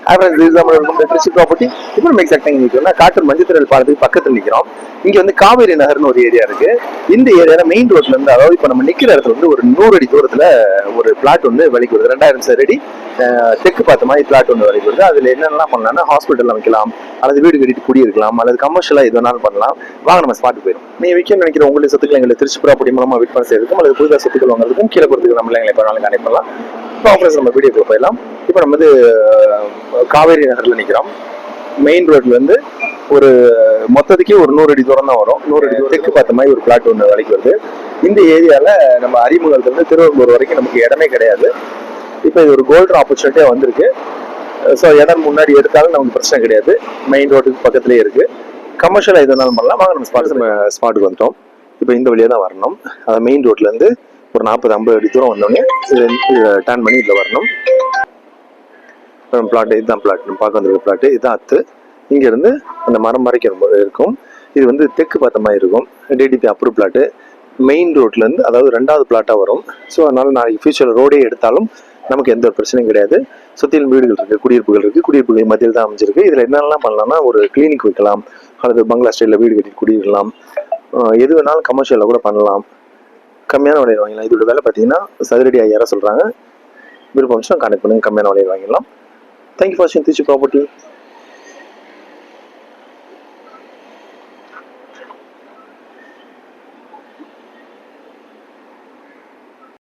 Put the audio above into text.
Trichy property. இப்போ நம்ம எக்ஸாக்டா நிற்கிறோம்னா காட்டு மஞ்சத்திரல் பாலத்துக்கு பக்கத்துல நிற்கிறோம். இங்க வந்து காவேரி நகர்னு ஒரு ஏரியா இருக்கு. இந்த ஏரியால மெயின் ரோட்ல இருந்து, அதாவது இப்ப நம்ம நிக்கிற இடத்துல வந்து ஒரு 100 அடி தூரத்துல ஒரு பிளாட் ஒன்று விலைக்கு வருது. 2000 சதுர அடி தெற்கு பார்த்த மாதிரி பிளாட் ஒன்று விலைக்கு வருது. அதுல என்னென்னலாம் பண்ணலாம்னா ஹாஸ்பிட்டல் அமைக்கலாம், அல்லது வீடு கட்டிட்டு குடியிருக்கலாம், அல்லது கமர்ஷியலா எது வேணாலும் பண்ணலாம். வாங்க நம்ம ஸ்பாட் போயிடும். நீங்க விற்க நினைக்கிற உங்களுடைய சொத்துக்களை எங்களை திருச்சி ப்ராப்பர்ட்டி மூலமா விற்பனை செய்யறதுக்கும் அல்லது புதுதாக சொத்துக்கள் வாங்குறதுக்கும் கீழே கொடுத்துக்கு நம்ம எங்களை பண்ணாலும் கனெக்ட் பண்ணலாம். இப்போ நம்ம வீடியோக்குள்ள போயிடலாம். இப்போ நம்ம வந்து காவேரி நகர்ல நிக்கிறோம். மெயின் ரோட்ல இருந்து ஒரு மொத்தத்துக்கே ஒரு 100 அடி தூரம் தான் வரும். 100 அடி தெற்கு பார்த்த மாதிரி ஒரு பிளாட் ஒன்று விலைக்கு வருது. இந்த ஏரியால நம்ம அறிமுகத்துல இருந்து திருவள்ளூர் வரைக்கும் நமக்கு இடமே கிடையாது. இப்போ இது ஒரு கோல்டன் ஆப்பர்ச்சுனிட்டியா வந்திருக்கு. ஸோ இடம் முன்னாடி எடுத்தாலும் நமக்கு பிரச்சனை கிடையாது. மெயின் ரோட்டுக்கு பக்கத்துலேயே இருக்கு. கமர்ஷியலாக எதுனாலும் பண்ணலாம். வாங்க நம்ம ஸ்பாட்டுக்கு வந்துட்டோம். இப்போ இந்த வழியாக தான் வரணும். அது மெயின் ரோட்ல இருந்து ஒரு 40-50 அடி தூரம் வந்தோடனே டர்ன் பண்ணி இதில் வரணும். பிளாட் இதுதான் பிளாட், நம்ம பார்க்க வந்திருக்க பிளாட் இதுதான் அத்து. இங்கேருந்து அந்த மரம் மறைக்க இருக்கும். இது வந்து தெற்கு பார்த்த மாதிரி இருக்கும். TDP approve plot. மெயின் ரோட்லேருந்து, அதாவது 2வது பிளாட்டாக வரும். ஸோ அதனால நாளைக்கு ஃபியூச்சரில் ரோடே எடுத்தாலும் நமக்கு எந்த ஒரு பிரச்சனையும் கிடையாது. சுற்றிலும் வீடுகள் இருக்குது, குடியிருப்புகள் இருக்குது. குடியிருப்புகள் மத்தியில் தான் அமைஞ்சிருக்கு. இதில் என்னென்னலாம் பண்ணலாம்னா ஒரு கிளினிக் வைக்கலாம், அல்லது பங்களா ஸ்டைலில் வீடு கட்டி குடியிருக்கலாம். எது வேணாலும் கமர்ஷியலில் கூட பண்ணலாம். கம்மியான விலையில் வாங்கிடலாம். இதோட விலை பார்த்தீங்கன்னா சதுரடி 5000 சொல்கிறாங்க. விருப்பம் கான்டெக்ட் பண்ணுங்க, கம்மியான விலையில் வாங்கிடலாம். தேங்க்யூ ஃபார் வாட்சிங் திருச்சி ப்ராப்பர்ட்டி.